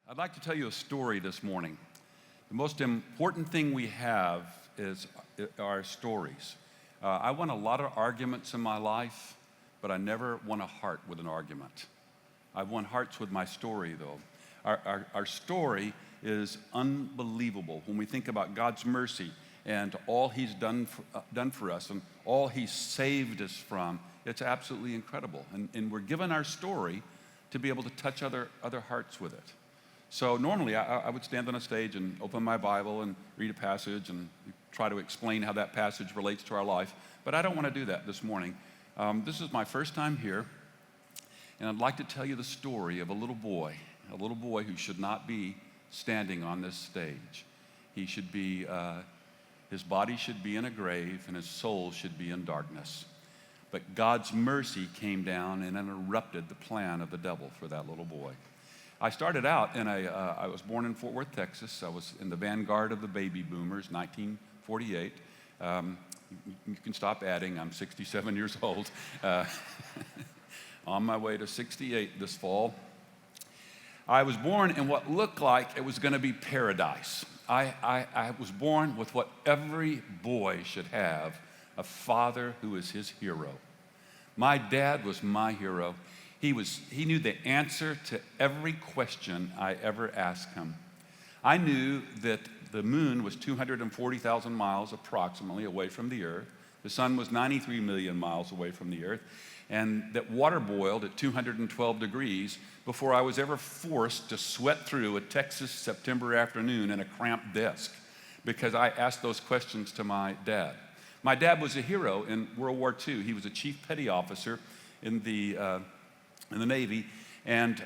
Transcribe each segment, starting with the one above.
I'd like to tell you a story this morning. The most important thing we have is our stories. I won a lot of arguments in my life, but I never won a heart with an argument. I've won hearts with my story, though. Our story is unbelievable when we think about God's mercy and all He's done for us and all He's saved us from. It's absolutely incredible. And we're given our story to be able to touch other hearts with it. So normally I would stand on a stage and open my Bible and read a passage and try to explain how that passage relates to our life, but I don't want to do that this morning. This is my first time here, and I'd like to tell you the story of a little boy who should not be standing on this stage. He should be, his body should be in a grave and his soul should be in darkness. But God's mercy came down and interrupted the plan of the devil for that little boy. I started out I was born in Fort Worth, Texas. I was in the vanguard of the baby boomers, 1948. You can stop adding, I'm 67 years old. On my way to 68 this fall. I was born in what looked like it was going to be paradise. I was born with what every boy should have, a father who is his hero. My dad was my hero. He knew the answer to every question I ever asked him. I knew that the moon was 240,000 miles approximately away from the earth. The sun was 93 million miles away from the earth. And that water boiled at 212 degrees before I was ever forced to sweat through a Texas September afternoon in a cramped desk because I asked those questions to my dad. My dad was a hero in World War II. He was a chief petty officer in the Navy, and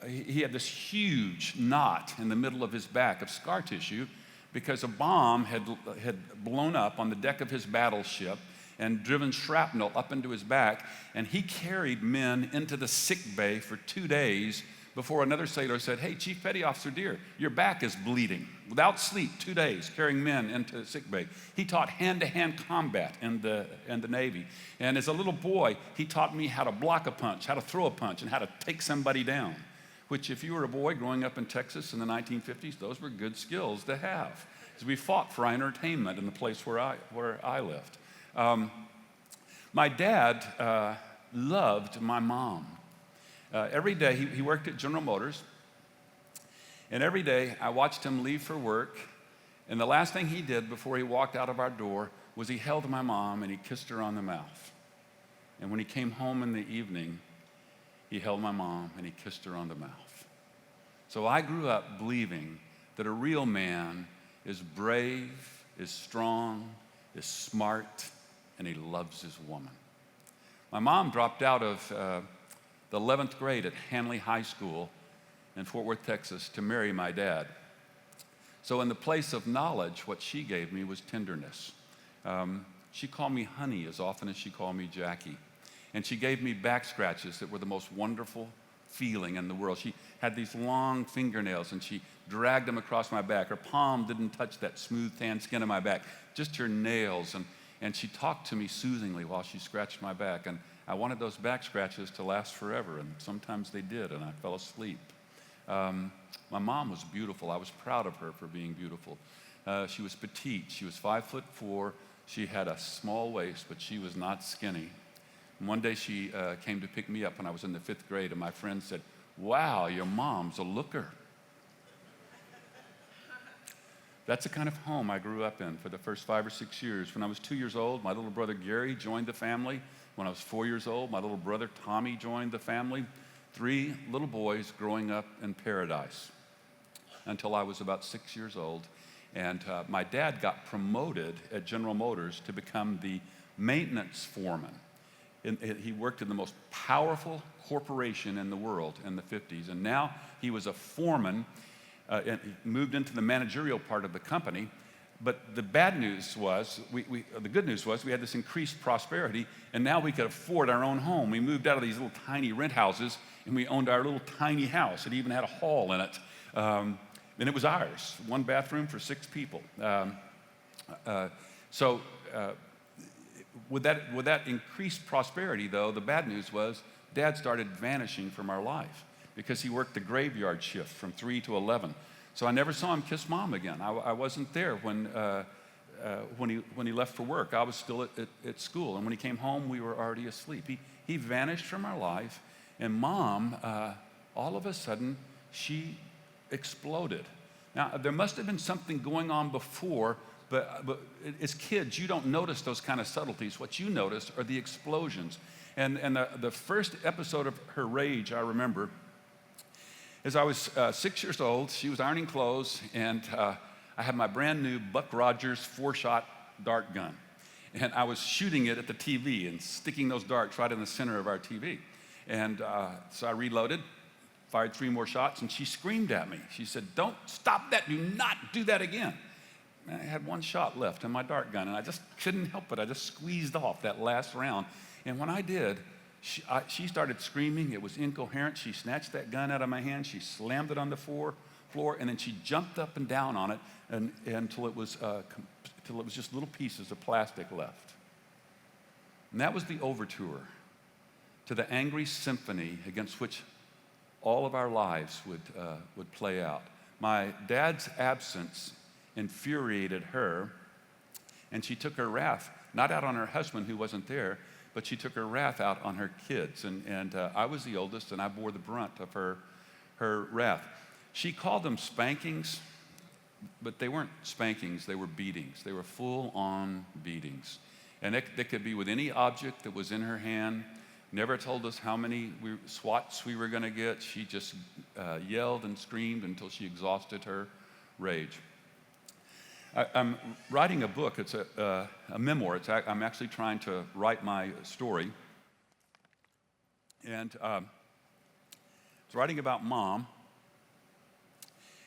he had this huge knot in the middle of his back of scar tissue because a bomb had blown up on the deck of his battleship and driven shrapnel up into his back, and he carried men into the sick bay for 2 days before another sailor said, "Hey, Chief Petty Officer Deere, your back is bleeding." Without sleep, 2 days, carrying men into sick bay. He taught hand-to-hand combat in the Navy. And as a little boy, he taught me how to block a punch, how to throw a punch, and how to take somebody down, which if you were a boy growing up in Texas in the 1950s, those were good skills to have. Because we fought for our entertainment in the place where I lived. My dad loved my mom. Every day, he worked at General Motors, and every day I watched him leave for work, and the last thing he did before he walked out of our door was he held my mom and he kissed her on the mouth. And when he came home in the evening, he held my mom and he kissed her on the mouth. So I grew up believing that a real man is brave, is strong, is smart, and he loves his woman. My mom dropped out of the 11th grade at Hanley High School in Fort Worth, Texas, to marry my dad. So in the place of knowledge, what she gave me was tenderness. She called me honey as often as she called me Jackie. And she gave me back scratches that were the most wonderful feeling in the world. She had these long fingernails and she dragged them across my back. Her palm didn't touch that smooth, tan skin of my back, just her nails. And she talked to me soothingly while she scratched my back. And I wanted those back scratches to last forever, and sometimes they did, and I fell asleep. My mom was beautiful. I was proud of her for being beautiful. She was petite. She was 5'4". She had a small waist, but she was not skinny. And one day she came to pick me up when I was in the 5th grade, and my friend said, "Wow, your mom's a looker." That's the kind of home I grew up in for the first 5 or 6 years. When I was 2 years old, my little brother Gary joined the family. When I was 4 years old, my little brother Tommy joined the family. 3 little boys growing up in paradise until I was about 6 years old. And my dad got promoted at General Motors to become the maintenance foreman. He worked in the most powerful corporation in the world in the 50s. And now he was a foreman and he moved into the managerial part of the company. But the bad news was, the good news was we had this increased prosperity, and now we could afford our own home. We moved out of these little tiny rent houses, and we owned our little tiny house. It even had a hall in it, and it was ours, 1 bathroom for 6 people. With that increased prosperity, though, the bad news was Dad started vanishing from our life. because he worked the graveyard shift from 3 to 11. So I never saw him kiss Mom again. I wasn't there when he left for work. I was still at school. And when he came home, we were already asleep. He vanished from our life. And Mom, all of a sudden, she exploded. Now, there must have been something going on before, but as kids, you don't notice those kind of subtleties. What you notice are the explosions. And the first episode of her rage, I remember, is I was 6 years old. She was ironing clothes, and I had my brand new Buck Rogers 4-shot dart gun. And I was shooting it at the TV and sticking those darts right in the center of our TV. And so I reloaded, fired 3 more shots, and she screamed at me. She said, "Don't stop that, do not do that again." And I had 1 shot left in my dart gun, and I just couldn't help it. I just squeezed off that last round. And when I did, she started screaming. It was incoherent. She snatched that gun out of my hand. She slammed it on the floor, and then she jumped up and down on it until it was just little pieces of plastic left. And that was the overture to the angry symphony against which all of our lives would play out. My dad's absence infuriated her, and she took her wrath, not out on her husband who wasn't there, but she took her wrath out on her kids. And I was the oldest, and I bore the brunt of her wrath. She called them spankings, but they weren't spankings, they were beatings. They were full-on beatings. And they could be with any object that was in her hand. Never told us how many swats we were going to get. She just yelled and screamed until she exhausted her rage. I'm writing a book. It's a memoir. I'm actually trying to write my story. And I was writing about Mom.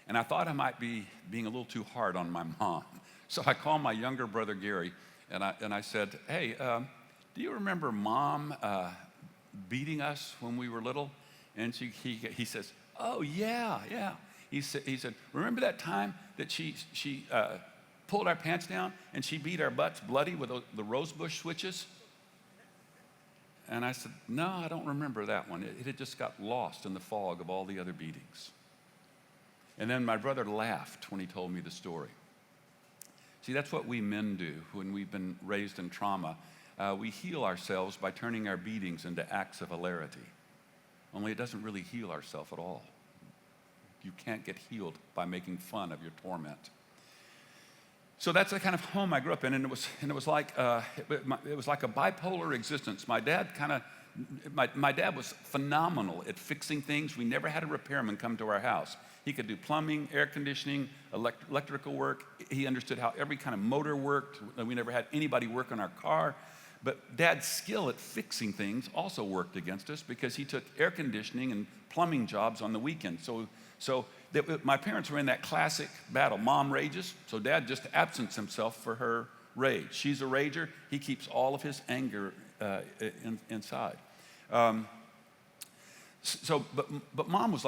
And I thought I might be being a little too hard on my mom. So I called my younger brother, Gary, and I said, "Hey, do you remember Mom beating us when we were little?" And he says, "Oh, yeah." He said, "Remember that time that she pulled our pants down and she beat our butts bloody with the rosebush switches?" And I said, "No, I don't remember that one. It had just got lost in the fog of all the other beatings." And then my brother laughed when he told me the story. See, that's what we men do when we've been raised in trauma. We heal ourselves by turning our beatings into acts of hilarity. Only it doesn't really heal ourselves at all. You can't get healed by making fun of your torment. So that's the kind of home I grew up in, and it was like a bipolar existence. My dad was phenomenal at fixing things. We never had a repairman come to our house. He could do plumbing, air conditioning, electrical work. He understood how every kind of motor worked. We never had anybody work on our car. But Dad's skill at fixing things also worked against us because he took air conditioning and plumbing jobs on the weekend. So my parents were in that classic battle. Mom rages, so Dad just absents himself for her rage. She's a rager. He keeps all of his anger inside. But Mom was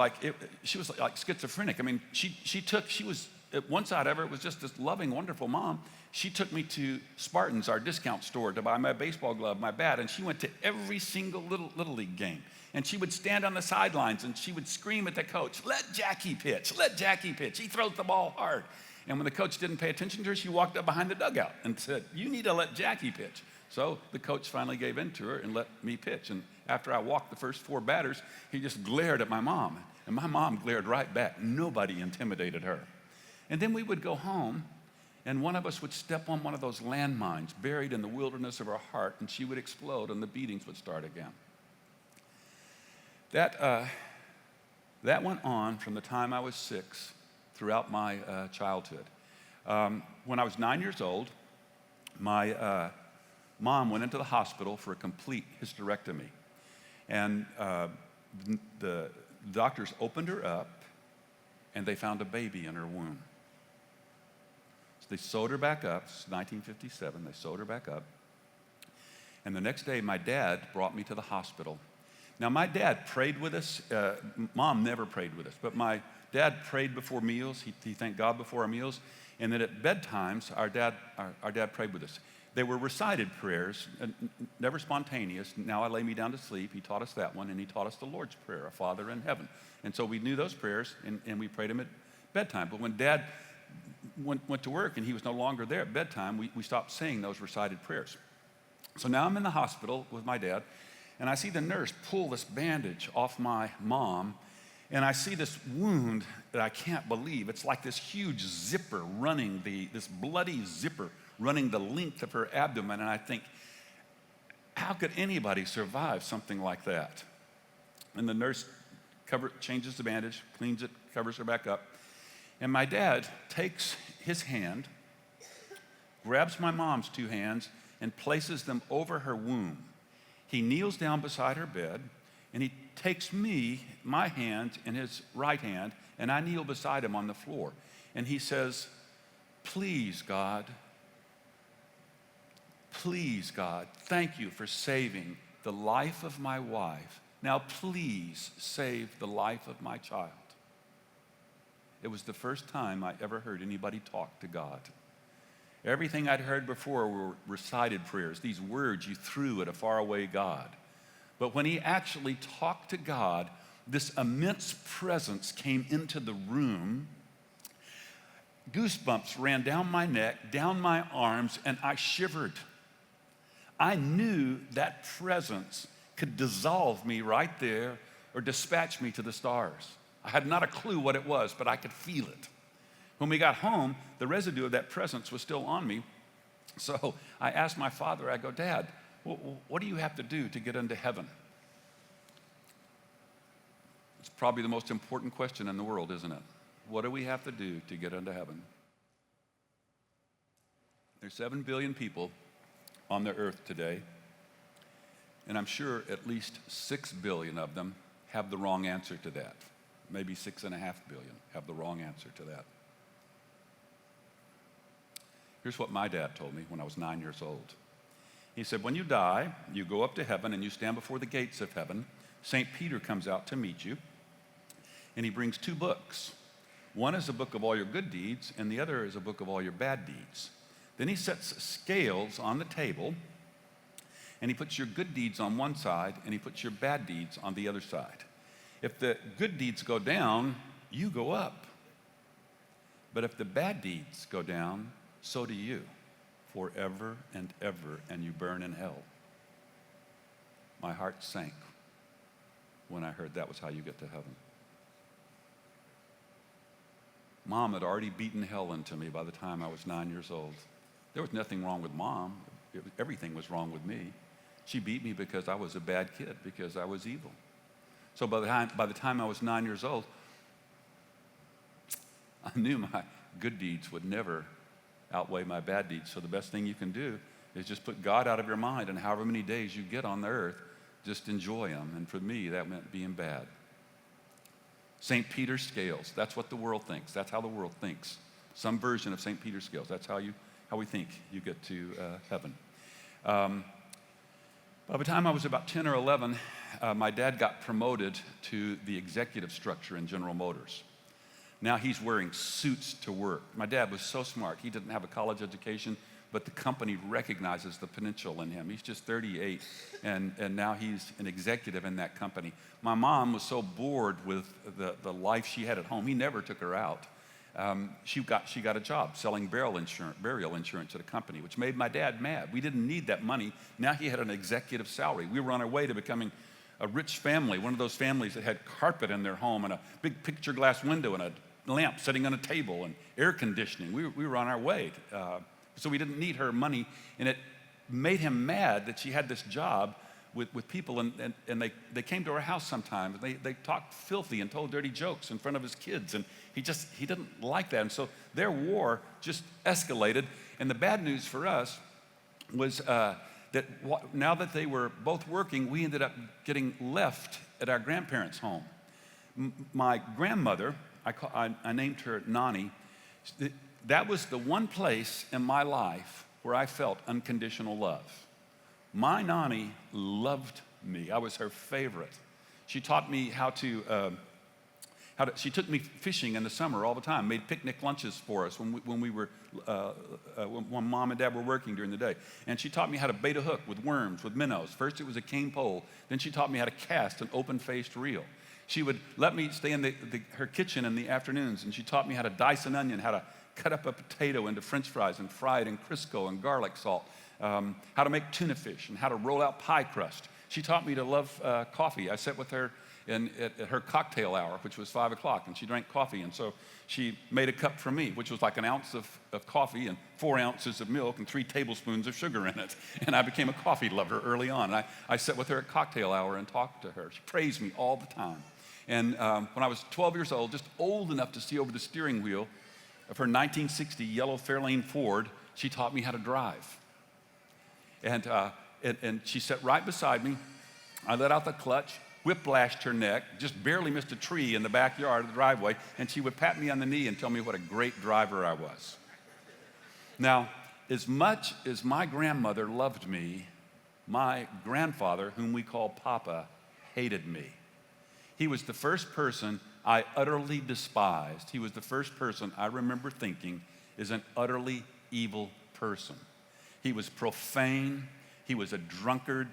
she was like schizophrenic. I mean, she was, at one side of her, it was just this loving, wonderful mom. She took me to Spartan's, our discount store, to buy my baseball glove, my bat, and she went to every single little league game. And she would stand on the sidelines and she would scream at the coach, "Let Jackie pitch, let Jackie pitch. He throws the ball hard." And when the coach didn't pay attention to her, she walked up behind the dugout and said, "You need to let Jackie pitch." So the coach finally gave in to her and let me pitch. And after I walked the first 4 batters, he just glared at my mom. And my mom glared right back. Nobody intimidated her. And then we would go home, and one of us would step on one of those landmines buried in the wilderness of our heart, and she would explode, and the beatings would start again. That went on from the time I was 6 throughout my childhood. When I was 9 years old, my mom went into the hospital for a complete hysterectomy. And the doctors opened her up, and they found a baby in her womb. So they sewed her back up. It's 1957. They sewed her back up. And the next day, my dad brought me to the hospital. Now, my dad prayed with us. Mom never prayed with us, but my dad prayed before meals. He thanked God before our meals. And then at bedtimes, our dad prayed with us. They were recited prayers, never spontaneous. Now I lay me down to sleep. He taught us that one, and he taught us the Lord's Prayer, our Father in heaven. And so we knew those prayers, and we prayed them at bedtime. But when Dad went to work and he was no longer there at bedtime, we stopped saying those recited prayers. So now I'm in the hospital with my dad, and I see the nurse pull this bandage off my mom, and I see this wound that I can't believe. It's like this huge zipper running, this bloody zipper running the length of her abdomen, and I think, how could anybody survive something like that? And the nurse changes the bandage, cleans it, covers her back up, and my dad takes his hand, grabs my mom's two hands, and places them over her womb. He kneels down beside her bed, and he takes my hand in his right hand, and I kneel beside him on the floor. And he says, please, God, thank you for saving the life of my wife. Now, please save the life of my child. It was the first time I ever heard anybody talk to God. Everything I'd heard before were recited prayers, these words you threw at a faraway God. But when he actually talked to God, this immense presence came into the room. Goosebumps ran down my neck, down my arms, and I shivered. I knew that presence could dissolve me right there or dispatch me to the stars. I had not a clue what it was, but I could feel it. When we got home, the residue of that presence was still on me. So I asked my father, I go, Dad, what do you have to do to get into heaven? It's probably the most important question in the world, isn't it? What do we have to do to get into heaven? There's 7 billion people on the earth today, and I'm sure at least 6 billion of them have the wrong answer to that. Maybe 6.5 billion have the wrong answer to that. Here's what my dad told me when I was 9 years old. He said, when you die, you go up to heaven and you stand before the gates of heaven. St. Peter comes out to meet you, and he brings 2 books. One is a book of all your good deeds, and the other is a book of all your bad deeds. Then he sets scales on the table, and he puts your good deeds on one side, and he puts your bad deeds on the other side. If the good deeds go down, you go up. But if the bad deeds go down, so do you, forever and ever, and you burn in hell. My heart sank when I heard that was how you get to heaven. Mom had already beaten hell into me by the time I was 9 years old. There was nothing wrong with Mom. Everything was wrong with me. She beat me because I was a bad kid, because I was evil. So by the time I was 9 years old, I knew my good deeds would never outweigh my bad deeds. So the best thing you can do is just put God out of your mind, and however many days you get on the earth, just enjoy them. And for me, that meant being bad. St. Peter's scales, that's what the world thinks. That's how the world thinks. Some version of St. Peter's scales. That's how we think you get to heaven. By the time I was about 10 or 11, my dad got promoted to the executive structure in General Motors. Now he's wearing suits to work. My dad was so smart. He didn't have a college education, but the company recognizes the potential in him. He's just 38, and now he's an executive in that company. My mom was so bored with the life she had at home. He never took her out. She got a job selling burial insurance at a company, which made my dad mad. We didn't need that money. Now he had an executive salary. We were on our way to becoming a rich family, one of those families that had carpet in their home and a big picture glass window and a lamp sitting on a table and air conditioning. We were on our way. So we didn't need her money, and it made him mad that she had this job with people, and they came to our house sometimes. They talked filthy and told dirty jokes in front of his kids, and he didn't like that. And so their war just escalated, and the bad news for us was that now that they were both working, we ended up getting left at our grandparents' home. My grandmother, I named her Nani. That was the one place in my life where I felt unconditional love. My Nani loved me. I was her favorite. She taught me how to she took me fishing in the summer all the time, made picnic lunches for us when Mom and Dad were working during the day. And she taught me how to bait a hook with worms, with minnows. First it was a cane pole, then she taught me how to cast an open-faced reel. She would let me stay in her kitchen in the afternoons, and she taught me how to dice an onion, how to cut up a potato into French fries and fry it in Crisco and garlic salt, how to make tuna fish, and how to roll out pie crust. She taught me to love coffee. I sat with her at her cocktail hour, which was 5 o'clock, and she drank coffee. And so she made a cup for me, which was like an ounce of coffee and 4 ounces of milk and 3 tablespoons of sugar in it. And I became a coffee lover early on. I sat with her at cocktail hour and talked to her. She praised me all the time. And when I was 12 years old, just old enough to see over the steering wheel of her 1960 yellow Fairlane Ford, she taught me how to drive. And she sat right beside me. I let out the clutch, whiplashed her neck, just barely missed a tree in the backyard of the driveway, and she would pat me on the knee and tell me what a great driver I was. Now, as much as my grandmother loved me, my grandfather, whom we call Papa, hated me. He was the first person I utterly despised. He was the first person I remember thinking is an utterly evil person. He was profane. He was a drunkard.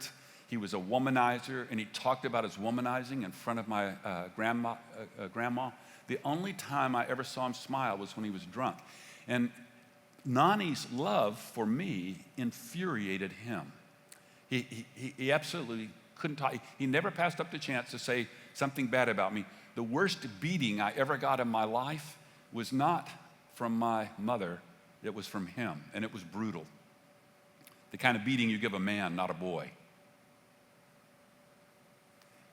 He was a womanizer, and he talked about his womanizing in front of my grandma. The only time I ever saw him smile was when he was drunk. And Nani's love for me infuriated him. He absolutely couldn't talk. He never passed up the chance to say something bad about me. The worst beating I ever got in my life was not from my mother. It was from him, and it was brutal. The kind of beating you give a man, not a boy.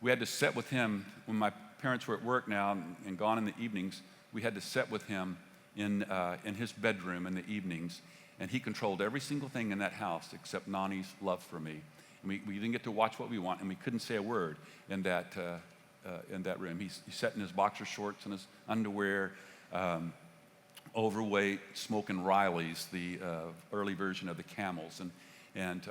We had to sit with him when my parents were at work now and gone in the evenings. We had to sit with him in his bedroom in the evenings, and he controlled every single thing in that house except Nani's love for me. And we didn't get to watch what we want, and we couldn't say a word in that room. He sat in his boxer shorts and his underwear, overweight, smoking Riley's, the early version of the Camels, and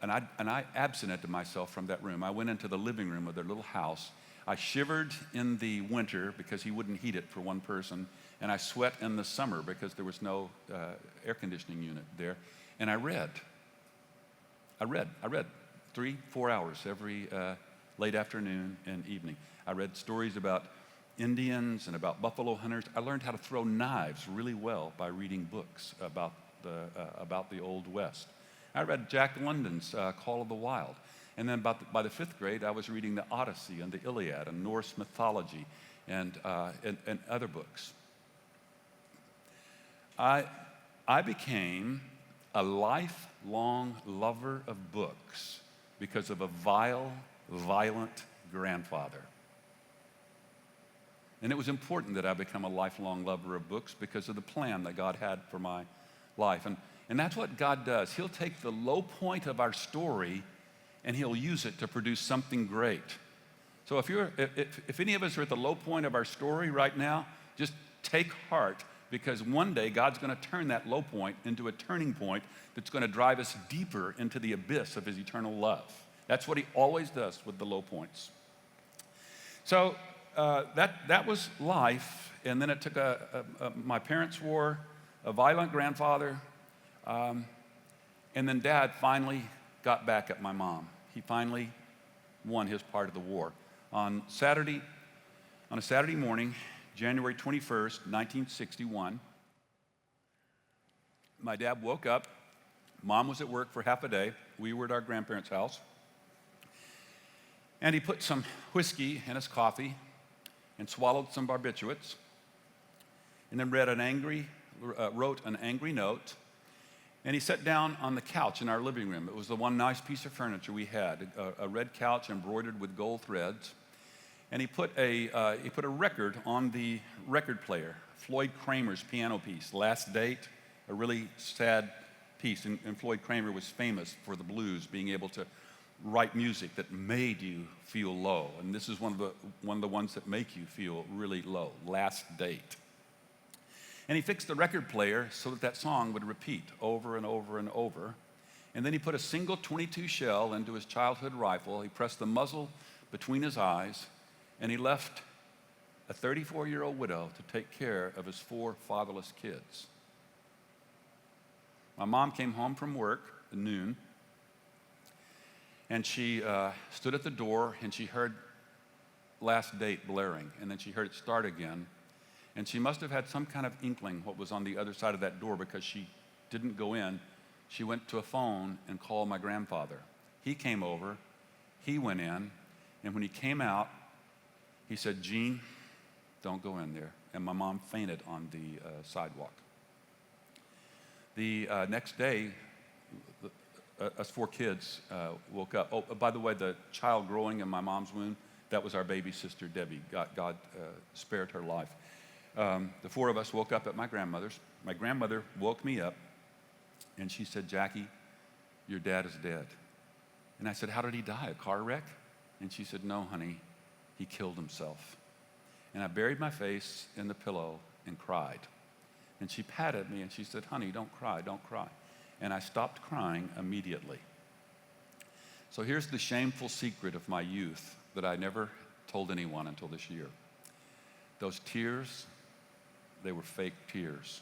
I absented myself from that room. I went into the living room of their little house. I shivered in the winter because he wouldn't heat it for one person, and I sweat in the summer because there was no air conditioning unit there. And I read 3-4 hours every late afternoon and evening. I read stories about Indians and about buffalo hunters. I learned how to throw knives really well by reading books about the Old West. I read Jack London's Call of the Wild. And then by the 5th grade, I was reading the Odyssey and the Iliad and Norse mythology and other books. I became a lifelong lover of books because of a vile, violent grandfather. And it was important that I become a lifelong lover of books because of the plan that God had for my life. And that's what God does. He'll take the low point of our story and he'll use it to produce something great. So if any of us are at the low point of our story right now, just take heart, because one day God's going to turn that low point into a turning point that's going to drive us deeper into the abyss of his eternal love. That's what he always does with the low points. So that was life, and then it took my parents' war, a violent grandfather, and then Dad finally got back at my mom. He finally won his part of the war. On a Saturday morning, January 21st, 1961, my dad woke up. Mom was at work for half a day. We were at our grandparents' house. And he put some whiskey in his coffee and swallowed some barbiturates, and then wrote an angry note. And he sat down on the couch in our living room. It was the one nice piece of furniture we had, a red couch embroidered with gold threads. And he put a record on the record player, Floyd Kramer's piano piece, Last Date, a really sad piece. And Floyd Kramer was famous for the blues, being able to write music that made you feel low. And this is one of the ones that make you feel really low, Last Date. And he fixed the record player so that song would repeat over and over and over. And then he put a single .22 shell into his childhood rifle. He pressed the muzzle between his eyes, and he left a 34-year-old widow to take care of his 4 fatherless kids. My mom came home from work at noon, and she stood at the door, and she heard Last Date blaring, and then she heard it start again, and she must have had some kind of inkling what was on the other side of that door, because she didn't go in. She went to a phone and called my grandfather. He came over, he went in, and when he came out, he said, "Gene, don't go in there." And my mom fainted on the sidewalk. The next day, us 4 kids woke up. Oh, by the way, the child growing in my mom's womb, that was our baby sister, Debbie. God spared her life. The 4 of us woke up at my grandmother's. My grandmother woke me up, and she said, "Jackie, your dad is dead." And I said, "How did he die, a car wreck?" And she said, "No, honey, he killed himself." And I buried my face in the pillow and cried. And she patted me and she said, "Honey, don't cry, don't cry." And I stopped crying immediately. So here's the shameful secret of my youth that I never told anyone until this year. Those tears, they were fake tears.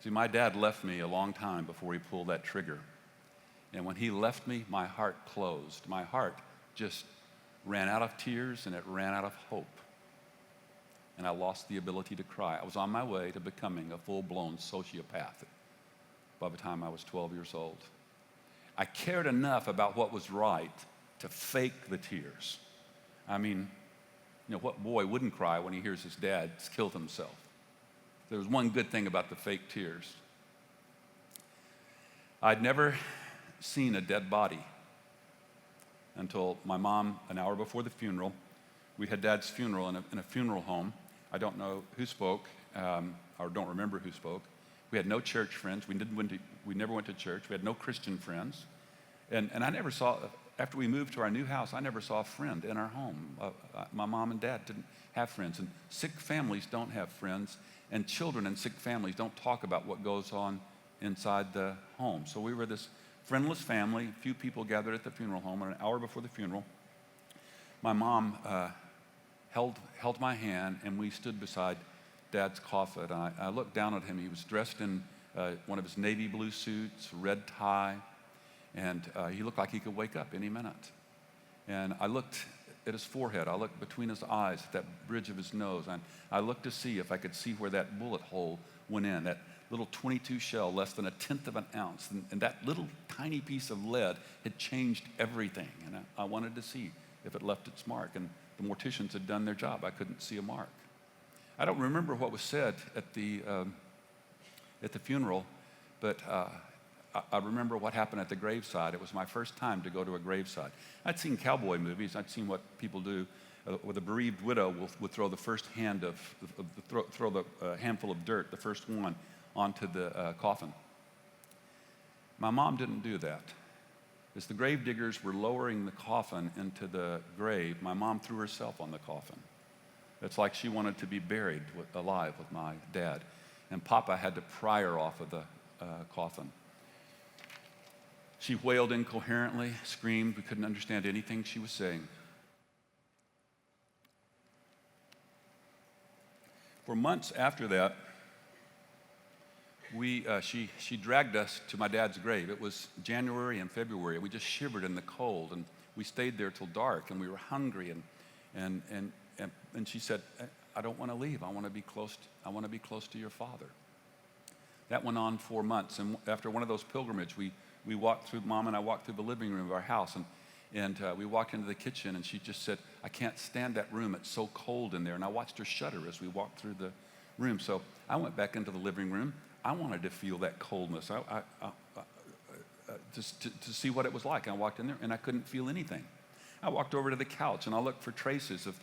See, my dad left me a long time before he pulled that trigger. And when he left me, my heart closed. My heart just ran out of tears, and it ran out of hope. And I lost the ability to cry. I was on my way to becoming a full-blown sociopath by the time I was 12 years old. I cared enough about what was right to fake the tears. I mean, what boy wouldn't cry when he hears his dad's killed himself? There was one good thing about the fake tears. I'd never seen a dead body until my mom, an hour before the funeral. We had Dad's funeral in a funeral home. I don't know who spoke, or don't remember who spoke. We had no church friends. We never went to church. We had no Christian friends. And I never saw, after we moved to our new house, I never saw a friend in our home. My mom and dad didn't have friends. And sick families don't have friends. And children in sick families don't talk about what goes on inside the home. So we were this friendless family. A few people gathered at the funeral home, and an hour before the funeral, my mom held my hand, and we stood beside Dad's coffin. I looked down at him. He was dressed in one of his navy blue suits, red tie, and he looked like he could wake up any minute. And I looked at his forehead. I looked between his eyes, at that bridge of his nose. And I looked to see if I could see where that bullet hole went in, that little .22 shell, less than 1/10 of an ounce. And that little tiny piece of lead had changed everything. And I wanted to see if it left its mark. And the morticians had done their job. I couldn't see a mark. I don't remember what was said at the funeral, but I remember what happened at the graveside. It was my first time to go to a graveside. I'd seen cowboy movies. I'd seen what people do with a bereaved widow would throw the first handful of dirt, the first one, onto the coffin. My mom didn't do that. As the grave diggers were lowering the coffin into the grave, my mom threw herself on the coffin. It's like she wanted to be buried alive with my dad. And Papa had to pry her off of the coffin. She wailed incoherently, screamed. We couldn't understand anything she was saying. For months after that, she dragged us to my dad's grave. It was January and February. We just shivered in the cold, and we stayed there till dark, and we were hungry. And she said, "I don't want to leave. I want to be close to your father." That went on for months, and after one of those pilgrimages, we walked through. Mom and I walked through the living room of our house, and we walked into the kitchen, and she just said, "I can't stand that room. It's so cold in there." And I watched her shudder as we walked through the room. So I went back into the living room. I wanted to feel that coldness. Just to see what it was like. I walked in there, and I couldn't feel anything. I walked over to the couch, and I looked for traces of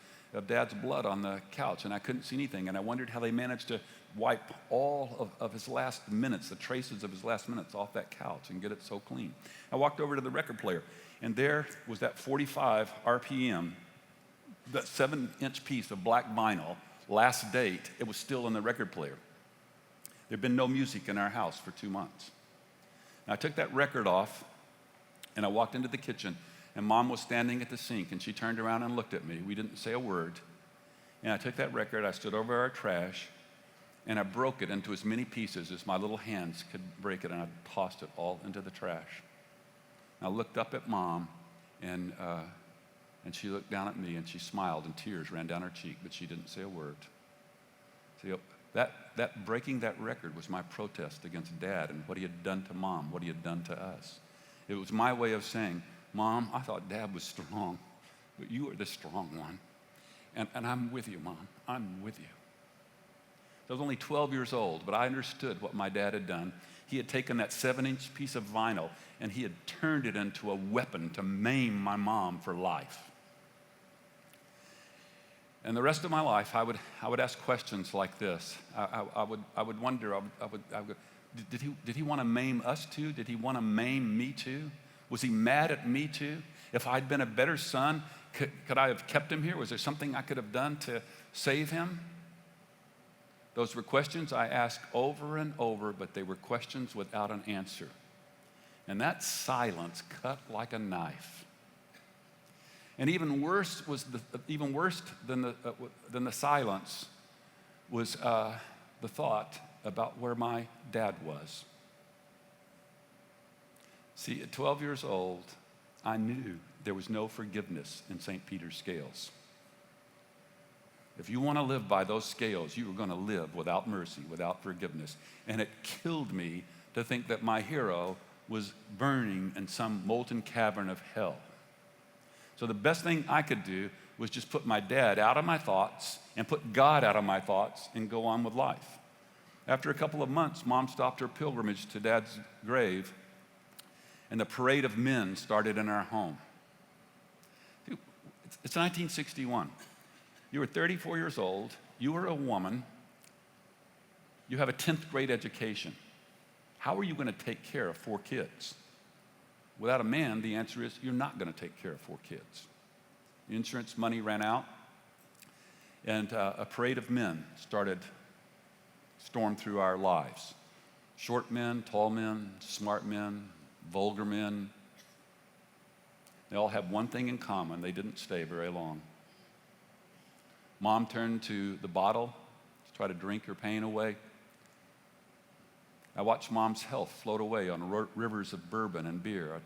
Dad's blood on the couch, and I couldn't see anything. And I wondered how they managed to wipe all of his last minutes, the traces of his last minutes, off that couch and get it so clean. I walked over to the record player, and there was that 45 RPM, that 7-inch piece of black vinyl, Last Date. It was still in the record player. There'd been no music in our house for 2 months. And I took that record off, and I walked into the kitchen, and Mom was standing at the sink, and she turned around and looked at me. We didn't say a word. And I took that record, I stood over our trash, and I broke it into as many pieces as my little hands could break it, and I tossed it all into the trash. I looked up at Mom, and she looked down at me, and she smiled, and tears ran down her cheek, but she didn't say a word. See, that breaking that record was my protest against Dad and what he had done to Mom, what he had done to us. It was my way of saying, Mom, I thought Dad was strong, but you are the strong one. And I'm with you, Mom. I'm with you. I was only 12 years old, but I understood what my dad had done. He had taken that 7-inch piece of vinyl and he had turned it into a weapon to maim my mom for life. And the rest of my life, I would ask questions like this. I would wonder, did he want to maim us too? Did he want to maim me too? Was he mad at me too? If I'd been a better son, could I have kept him here? Was there something I could have done to save him? Those were questions I asked over and over, but they were questions without an answer. And that silence cut like a knife. And even worse than the silence was the thought about where my dad was. See, at 12 years old, I knew there was no forgiveness in St. Peter's scales. If you want to live by those scales, you are going to live without mercy, without forgiveness. And it killed me to think that my hero was burning in some molten cavern of hell. So the best thing I could do was just put my dad out of my thoughts and put God out of my thoughts and go on with life. After a couple of months, Mom stopped her pilgrimage to Dad's grave, and the parade of men started in our home. It's 1961. You were 34 years old. You were a woman. You have a 10th grade education. How are you going to take care of 4 kids? Without a man, the answer is you're not going to take care of 4 kids. The insurance money ran out, and a parade of men stormed through our lives. Short men, tall men, smart men, vulgar men. They all have one thing in common: they didn't stay very long. Mom turned to the bottle to try to drink her pain away. I watched Mom's health float away on rivers of bourbon and beer.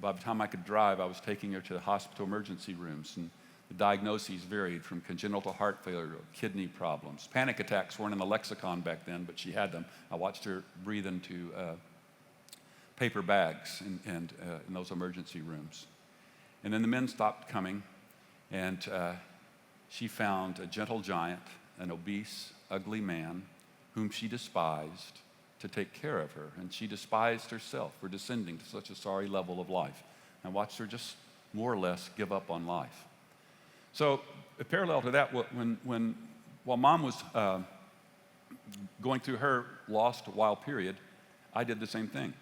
By the time I could drive, I was taking her to the hospital emergency rooms, and the diagnoses varied from congenital heart failure to kidney problems. Panic attacks weren't in the lexicon back then, but she had them. I watched her breathe into paper bags in those emergency rooms. And then the men stopped coming, and she found a gentle giant, an obese, ugly man whom she despised, to take care of her. And she despised herself for descending to such a sorry level of life. I watched her just more or less give up on life. So, parallel to that, while Mom was going through her lost while period, I did the same thing.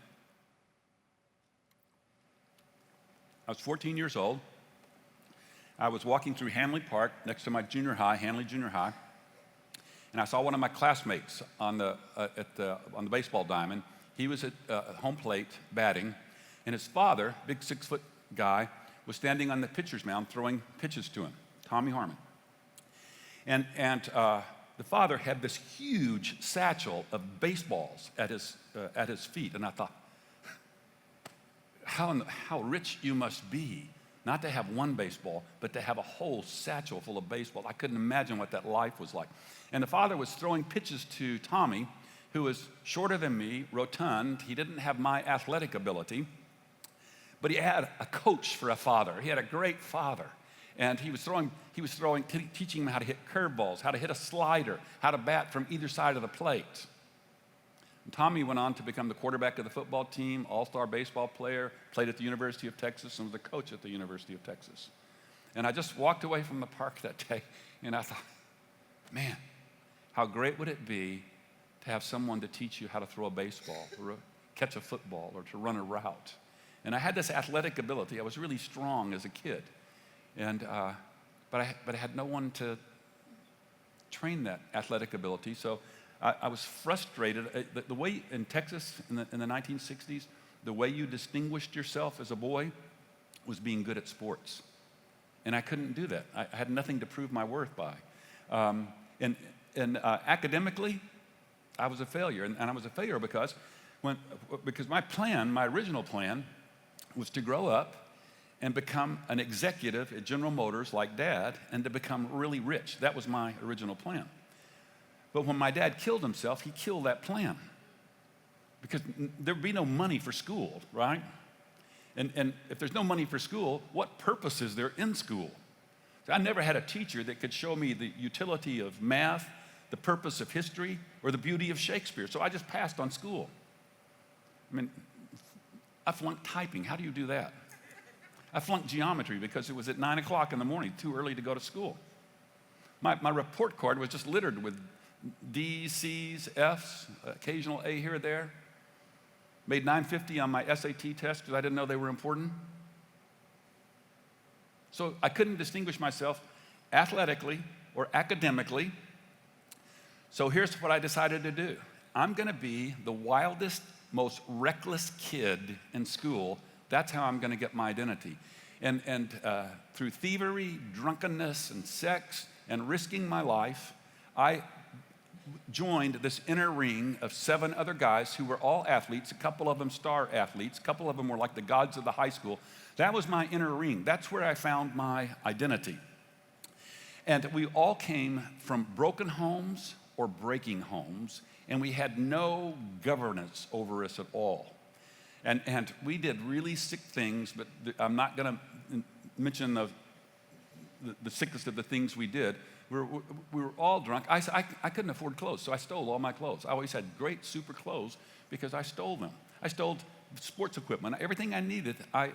I was 14 years old. I was walking through Hanley Park next to my junior high, Hanley Junior High, and I saw one of my classmates on the baseball diamond. He was at home plate batting, and his father, big 6-foot guy, was standing on the pitcher's mound throwing pitches to him, Tommy Harmon. And the father had this huge satchel of baseballs at his feet, and I thought, how rich you must be, not to have one baseball, but to have a whole satchel full of baseballs. I couldn't imagine what that life was like. And the father was throwing pitches to Tommy, who was shorter than me, rotund. He didn't have my athletic ability, but he had a coach for a father. He had a great father. And he was teaching him how to hit curveballs, how to hit a slider, how to bat from either side of the plate. And Tommy went on to become the quarterback of the football team, all-star baseball player, played at the University of Texas, and was a coach at the University of Texas. And I just walked away from the park that day, and I thought, man, how great would it be to have someone to teach you how to throw a baseball, or catch a football, or to run a route. And I had this athletic ability. I was really strong as a kid, but I had no one to train that athletic ability. So I was frustrated. The way in Texas in the 1960s, the way you distinguished yourself as a boy was being good at sports. And I couldn't do that. I had nothing to prove my worth by. And academically, I was a failure. And I was a failure because my original plan was to grow up and become an executive at General Motors like Dad and to become really rich. That was my original plan. But when my dad killed himself, he killed that plan because there'd be no money for school, right? And if there's no money for school, what purpose is there in school? So I never had a teacher that could show me the utility of math, the purpose of history, or the beauty of Shakespeare. So I just passed on school. I mean, I flunked typing. How do you do that? I flunked geometry because it was at 9 o'clock in the morning, too early to go to school. My report card was just littered with D's, C's, F's, occasional A here or there. Made 950 on my SAT test because I didn't know they were important. So I couldn't distinguish myself athletically or academically. So here's what I decided to do. I'm going to be the wildest, most reckless kid in school. That's how I'm going to get my identity. And through thievery, drunkenness, and sex, and risking my life, I joined this inner ring of 7 other guys who were all athletes, a couple of them star athletes, a couple of them were like the gods of the high school. That was my inner ring. That's where I found my identity. And we all came from broken homes or breaking homes, and we had no governance over us at all. And we did really sick things, but I'm not going to mention the sickest of the things we did. We were all drunk. I couldn't afford clothes, so I stole all my clothes. I always had great, super clothes because I stole them. I stole sports equipment. Everything I needed, I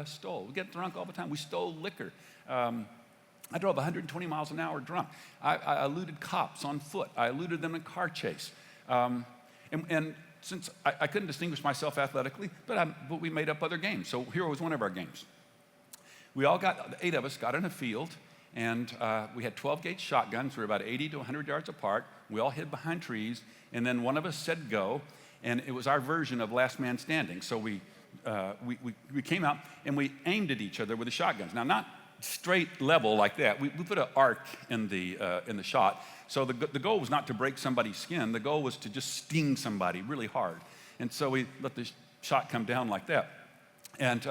stole. We get drunk all the time. We stole liquor. I drove 120 miles an hour drunk. I eluded cops on foot. I eluded them in car chase. And since I couldn't distinguish myself athletically, but we made up other games. So here was one of our games. The 8 of us got in a field, and we had 12-gauge shotguns. We were about 80 to 100 yards apart. We all hid behind trees, and then one of us said go, and it was our version of last man standing. So we came out, and we aimed at each other with the shotguns. Now, not straight level like that. We put an arc in the shot. So the goal was not to break somebody's skin. The goal was to just sting somebody really hard. And so we let the shot come down like that. And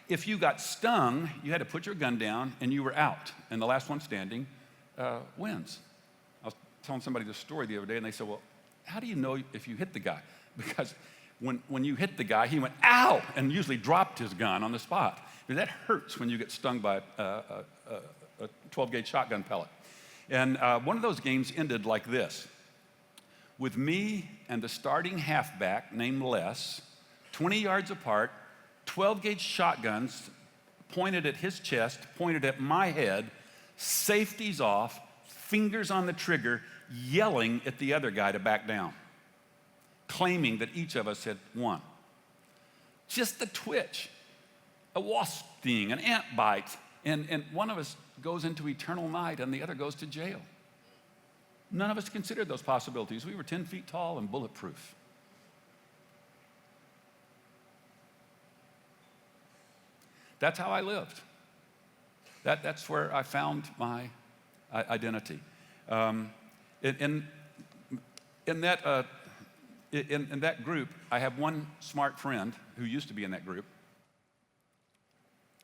if you got stung, you had to put your gun down and you were out. And the last one standing wins. I was telling somebody this story the other day, and they said, well, how do you know if you hit the guy? Because when you hit the guy, he went, ow, and usually dropped his gun on the spot. Because that hurts when you get stung by a 12-gauge shotgun pellet. And one of those games ended like this. With me and the starting halfback named Les, 20 yards apart, 12-gauge shotguns pointed at his chest, pointed at my head, safeties off, fingers on the trigger, yelling at the other guy to back down, claiming that each of us had won. Just a twitch, a wasp sting, an ant bite, and one of us goes into eternal night and the other goes to jail. None of us considered those possibilities. We were 10 feet tall and bulletproof. That's how I lived. That's where I found my identity. In that group, I have one smart friend who used to be in that group.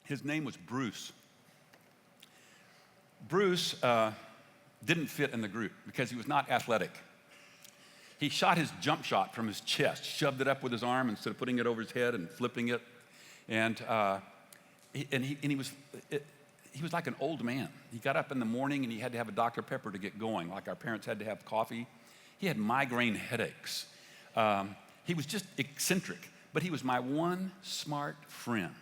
His name was Bruce. Bruce didn't fit in the group because he was not athletic. He shot his jump shot from his chest, shoved it up with his arm instead of putting it over his head and flipping it. And he was like an old man. He got up in the morning and he had to have a Dr. Pepper to get going, like our parents had to have coffee. He had migraine headaches. He was just eccentric, but he was my one smart friend.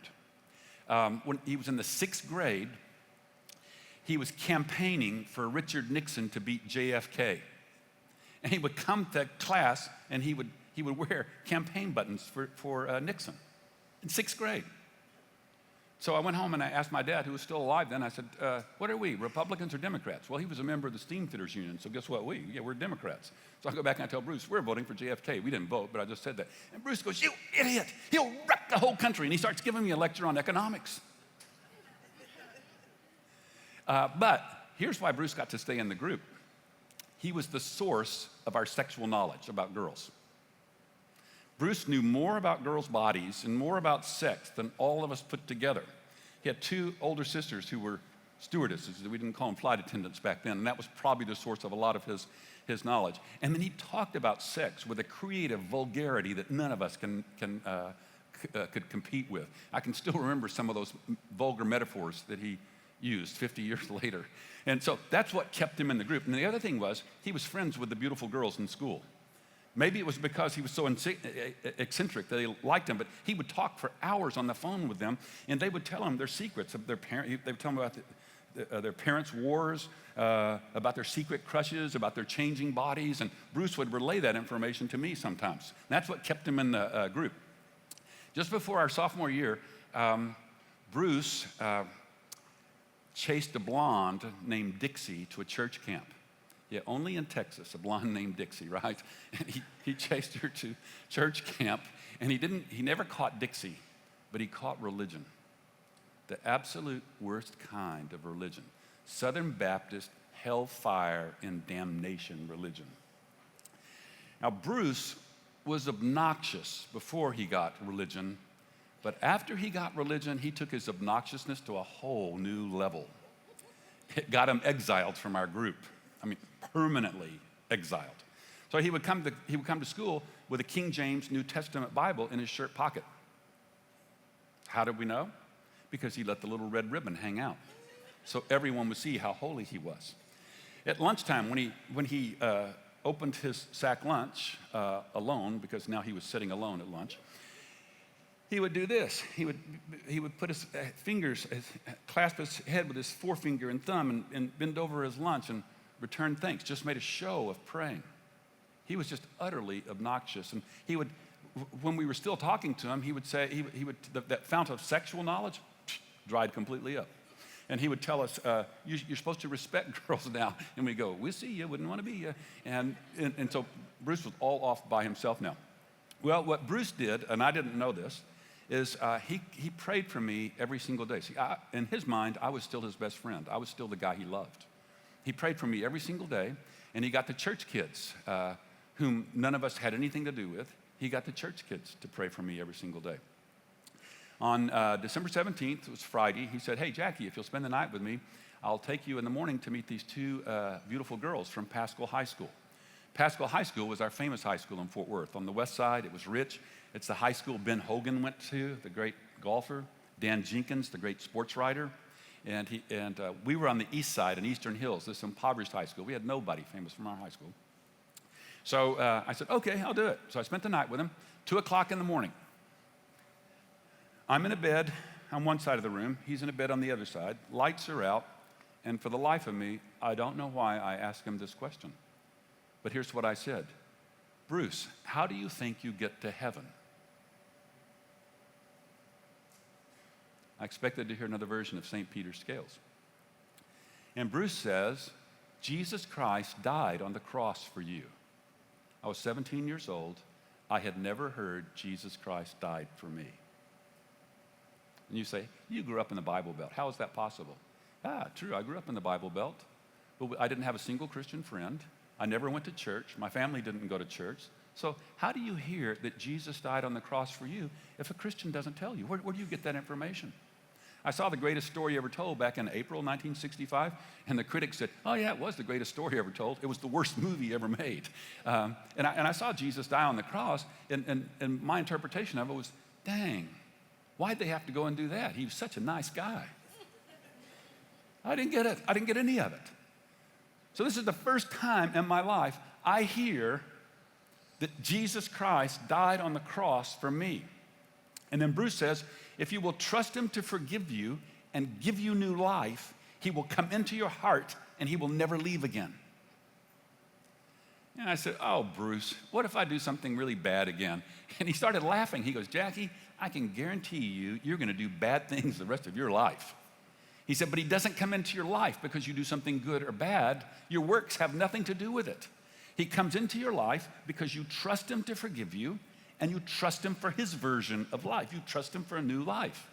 When he was in the 6th grade, he was campaigning for Richard Nixon to beat JFK. And he would come to class and he would wear campaign buttons for Nixon in 6th grade. So I went home and I asked my dad, who was still alive then, I said, what are we, Republicans or Democrats? Well, he was a member of the Steamfitters Union, so guess what, we're Democrats. So I go back and I tell Bruce, we're voting for JFK. We didn't vote, but I just said that. And Bruce goes, you idiot, he'll wreck the whole country. And he starts giving me a lecture on economics. But here's why Bruce got to stay in the group. He was the source of our sexual knowledge about girls. Bruce knew more about girls' bodies and more about sex than all of us put together. He had two older sisters who were stewardesses. We didn't call them flight attendants back then, and that was probably the source of a lot of his knowledge. And then he talked about sex with a creative vulgarity that none of us could compete with. I can still remember some of those vulgar metaphors that he used 50 years later. And so that's what kept him in the group. And the other thing was, he was friends with the beautiful girls in school. Maybe it was because he was so eccentric that they liked him, but he would talk for hours on the phone with them, and they would tell him their secrets of their parents. They would tell him about their parents' wars, about their secret crushes, about their changing bodies, and Bruce would relay that information to me sometimes. And that's what kept him in the group. Just before our sophomore year, Bruce chased a blonde named Dixie to a church camp. Yeah, only in Texas, a blonde named Dixie, right? And he chased her to church camp, and he never caught Dixie, but he caught religion. The absolute worst kind of religion. Southern Baptist, hellfire, and damnation religion. Now, Bruce was obnoxious before he got religion, but after he got religion, he took his obnoxiousness to a whole new level. It got him exiled from our group. I mean, permanently exiled. So he would come to school with a King James New Testament Bible in his shirt pocket. How did we know? Because he let the little red ribbon hang out, so everyone would see how holy he was. At lunchtime, when he opened his sack lunch alone, because now he was sitting alone at lunch, he would do this. He would put his fingers, clasp his head with his forefinger and thumb, and bend over his lunch and return thanks. Just made a show of praying. He was just utterly obnoxious. And he would, when we were still talking to him, he would say, that fount of sexual knowledge dried completely up. And he would tell us, you're supposed to respect girls now. And we go, we see you, wouldn't want to be you. And so Bruce was all off by himself now. Well, what Bruce did, and I didn't know this, is he prayed for me every single day. See, in his mind, I was still his best friend. I was still the guy he loved. He prayed for me every single day, and he got the church kids, whom none of us had anything to do with. He got the church kids to pray for me every single day. On December 17th, it was Friday, he said, hey, Jackie, if you'll spend the night with me, I'll take you in the morning to meet these two beautiful girls from Paschal High School. Paschal High School was our famous high school in Fort Worth. On the west side, it was rich. It's the high school Ben Hogan went to, the great golfer. Dan Jenkins, the great sports writer. And we were on the east side in Eastern Hills, this impoverished high school. We had nobody famous from our high school. So I said, okay, I'll do it. So I spent the night with him, 2 o'clock in the morning. I'm in a bed on one side of the room. He's in a bed on the other side. Lights are out. And for the life of me, I don't know why I asked him this question. But here's what I said. Bruce, how do you think you get to heaven? I expected to hear another version of St. Peter's Scales. And Bruce says, Jesus Christ died on the cross for you. I was 17 years old. I had never heard Jesus Christ died for me. And you say, you grew up in the Bible Belt. How is that possible? True, I grew up in the Bible Belt, but I didn't have a single Christian friend. I never went to church. My family didn't go to church. So how do you hear that Jesus died on the cross for you if a Christian doesn't tell you? Where do you get that information? I saw The Greatest Story Ever Told back in April 1965, and the critics said, oh yeah, it was the greatest story ever told. It was the worst movie ever made. And I saw Jesus die on the cross, and my interpretation of it was, dang, why'd they have to go and do that? He was such a nice guy. I didn't get it. I didn't get any of it. So this is the first time in my life I hear that Jesus Christ died on the cross for me. And then Bruce says, if you will trust him to forgive you and give you new life, he will come into your heart and he will never leave again. And I said, oh, Bruce, what if I do something really bad again? And he started laughing. He goes, Jackie, I can guarantee you, you're going to do bad things the rest of your life. He said, but he doesn't come into your life because you do something good or bad. Your works have nothing to do with it. He comes into your life because you trust him to forgive you, and you trust him for his version of life. You trust him for a new life.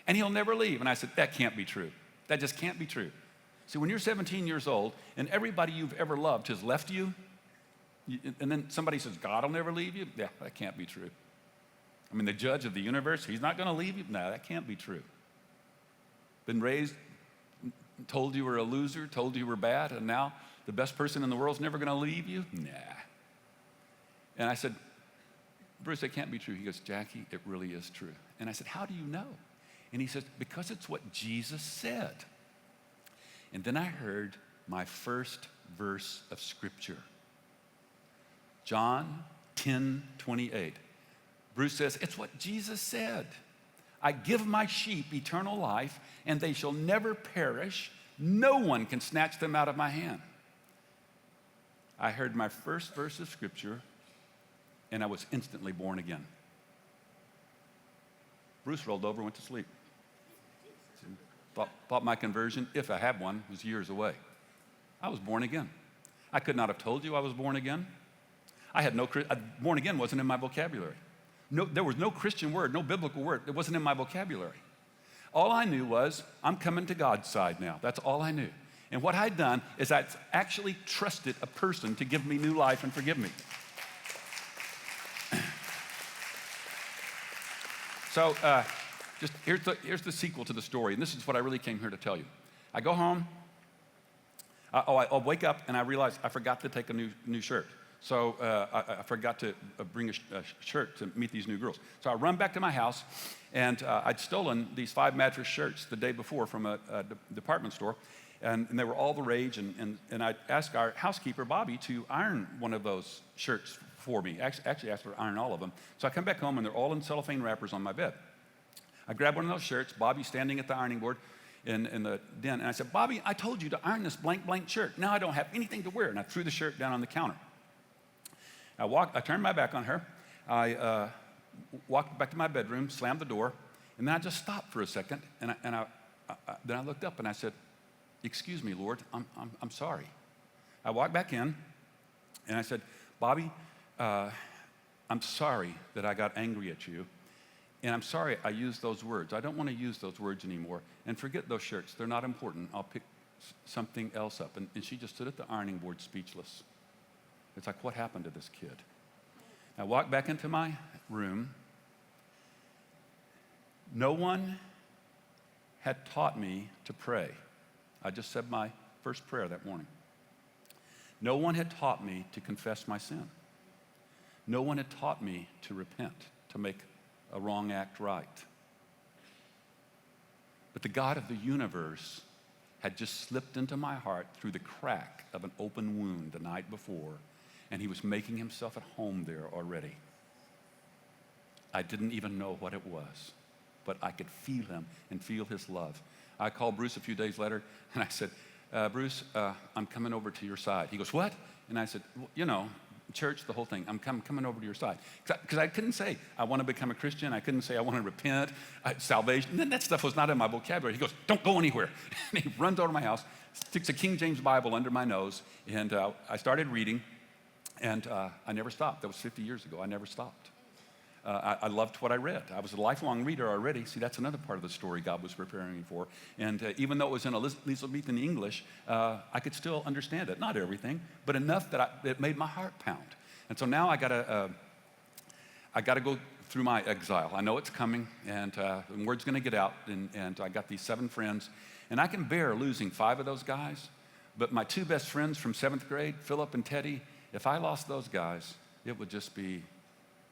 And he'll never leave. And I said, that can't be true. That just can't be true. See, when you're 17 years old and everybody you've ever loved has left you, and then somebody says, God will never leave you, yeah, that can't be true. I mean, the judge of the universe, he's not going to leave you? No, that can't be true. Been raised, told you were a loser, told you were bad, and now the best person in the world's never going to leave you? Nah. And I said, Bruce, that can't be true. He goes, Jackie, it really is true. And I said, how do you know? And he says, because it's what Jesus said. And then I heard my first verse of Scripture. John 10:28. Bruce says, it's what Jesus said. I give my sheep eternal life, and they shall never perish. No one can snatch them out of my hand. I heard my first verse of Scripture, and I was instantly born again. Bruce rolled over and went to sleep. Thought my conversion, if I had one, was years away. I was born again. I could not have told you I was born again. Born again wasn't in my vocabulary. No, there was no Christian word, no biblical word. It wasn't in my vocabulary. All I knew was, I'm coming to God's side now. That's all I knew. And what I'd done is I'd actually trusted a person to give me new life and forgive me. So just here's the sequel to the story, and this is what I really came here to tell you. I go home. I'll wake up, and I realize I forgot to take a new shirt. So I forgot to bring a shirt to meet these new girls. So I run back to my house, and I'd stolen these 5 mattress shirts the day before from a department store, and they were all the rage, and I asked our housekeeper, Bobby, to iron one of those shirts for me. Actually asked her to iron all of them. So I come back home, and they're all in cellophane wrappers on my bed. I grab one of those shirts, Bobby's standing at the ironing board in the den, and I said, Bobby, I told you to iron this blank shirt. Now I don't have anything to wear, and I threw the shirt down on the counter. I turned my back on her. I walked back to my bedroom, slammed the door, and then I just stopped for a second, and then I looked up and I said, excuse me, Lord, I'm sorry. I walked back in, and I said, Bobby, I'm sorry that I got angry at you, and I'm sorry I used those words. I don't want to use those words anymore, and forget those shirts. They're not important. I'll pick something else up. And she just stood at the ironing board speechless. It's like, what happened to this kid? I walked back into my room. No one had taught me to pray. I just said my first prayer that morning. No one had taught me to confess my sin. No one had taught me to repent, to make a wrong act right. But the God of the universe had just slipped into my heart through the crack of an open wound the night before, and he was making himself at home there already. I didn't even know what it was, but I could feel him and feel his love. I called Bruce a few days later, and I said, Bruce, I'm coming over to your side. He goes, what? And I said, well, you know, church, the whole thing. I'm coming over to your side. Because I couldn't say, I want to become a Christian. I couldn't say, I want to repent, salvation. And that stuff was not in my vocabulary. He goes, don't go anywhere. And he runs over to my house, sticks a King James Bible under my nose, and I started reading. And I never stopped. That was 50 years ago. I never stopped. I loved what I read. I was a lifelong reader already. See, that's another part of the story God was preparing me for. And even though it was in Elizabethan English, I could still understand it. Not everything, but enough that it made my heart pound. And so now I gotta go through my exile. I know it's coming, and word's going to get out. And I got these 7 friends, and I can bear losing 5 of those guys. But my 2 best friends from 7th grade, Philip and Teddy, if I lost those guys, it would just be,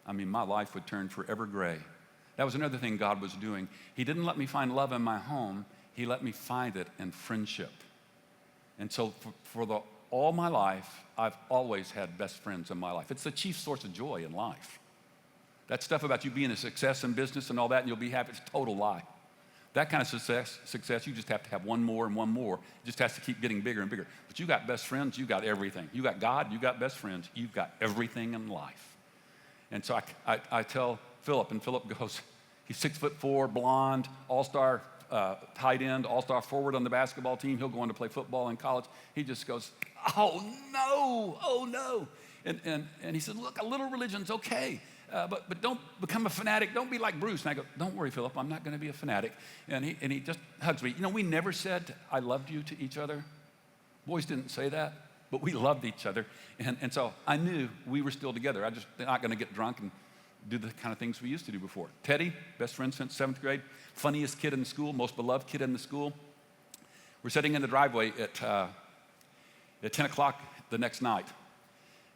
my life would turn forever gray. That was another thing God was doing. He didn't let me find love in my home. He let me find it in friendship. And so for all my life, I've always had best friends in my life. It's the chief source of joy in life. That stuff about you being a success in business and all that and you'll be happy, it's a total lie. That kind of success, you just have to have one more and one more. It just has to keep getting bigger and bigger. But you got best friends, you got everything. You got God, you got best friends, you've got everything in life. And so I tell Philip, and Philip goes, He's 6'4", blonde, all-star tight end, all-star forward on the basketball team. He'll go on to play football in college. He just goes, oh no. And he said, look, a little religion's okay, but don't become a fanatic. Don't be like Bruce. And I go, don't worry, Philip, I'm not going to be a fanatic. And he just hugs me. You know, we never said I loved you to each other. Boys didn't say that, but we loved each other. And so I knew we were still together. I just not going to get drunk and do the kind of things we used to do before. Teddy, best friend since 7th grade, funniest kid in the school, most beloved kid in the school. We're sitting in the driveway at 10 o'clock the next night,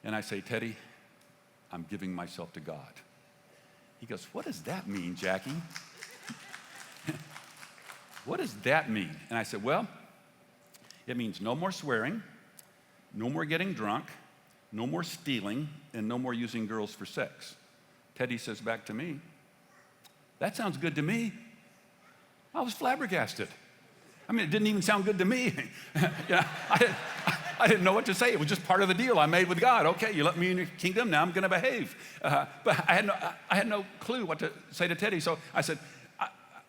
and I say, Teddy, I'm giving myself to God. He goes, what does that mean, Jackie? What does that mean? And I said, well, it means no more swearing, no more getting drunk, no more stealing, and no more using girls for sex. Teddy says back to me, that sounds good to me. I was flabbergasted. I mean, it didn't even sound good to me. I didn't know what to say. It was just part of the deal I made with God. Okay, you let me in your kingdom, now I'm going to behave. But I had no clue what to say to Teddy. So I said,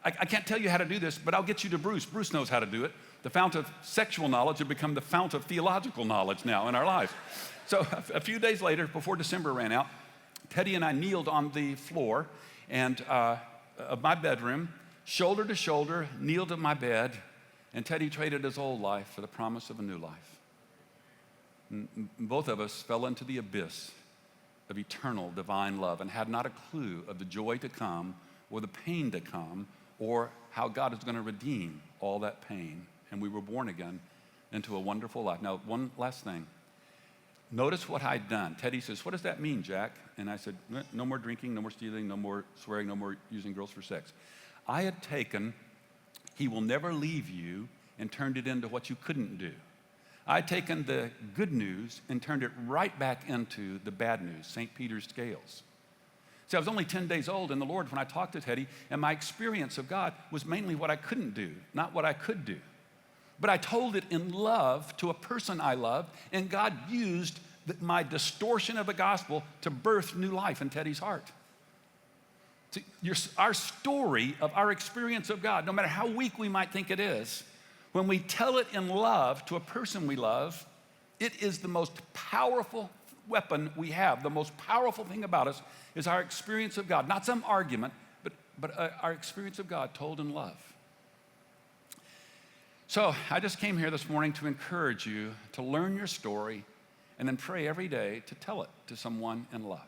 I can't tell you how to do this, but I'll get you to Bruce. Bruce knows how to do it. The fount of sexual knowledge had become the fount of theological knowledge now in our lives. So a few days later, before December ran out, Teddy and I kneeled on the floor of my bedroom, shoulder to shoulder, kneeled at my bed, and Teddy traded his old life for the promise of a new life. Both of us fell into the abyss of eternal divine love and had not a clue of the joy to come or the pain to come or how God is going to redeem all that pain. And we were born again into a wonderful life. Now, one last thing. Notice what I'd done. Teddy says, what does that mean, Jack? And I said, no more drinking, no more stealing, no more swearing, no more using girls for sex. I had taken, he will never leave you, and turned it into what you couldn't do. I'd taken the good news and turned it right back into the bad news, St. Peter's scales. See, I was only 10 days old in the Lord when I talked to Teddy, and my experience of God was mainly what I couldn't do, not what I could do. But I told it in love to a person I loved, and God used my distortion of the gospel to birth new life in Teddy's heart. See, our story of our experience of God, no matter how weak we might think it is, when we tell it in love to a person we love, it is the most powerful weapon we have. The most powerful thing about us is our experience of God. Not some argument, but our experience of God told in love. So I just came here this morning to encourage you to learn your story and then pray every day to tell it to someone in love.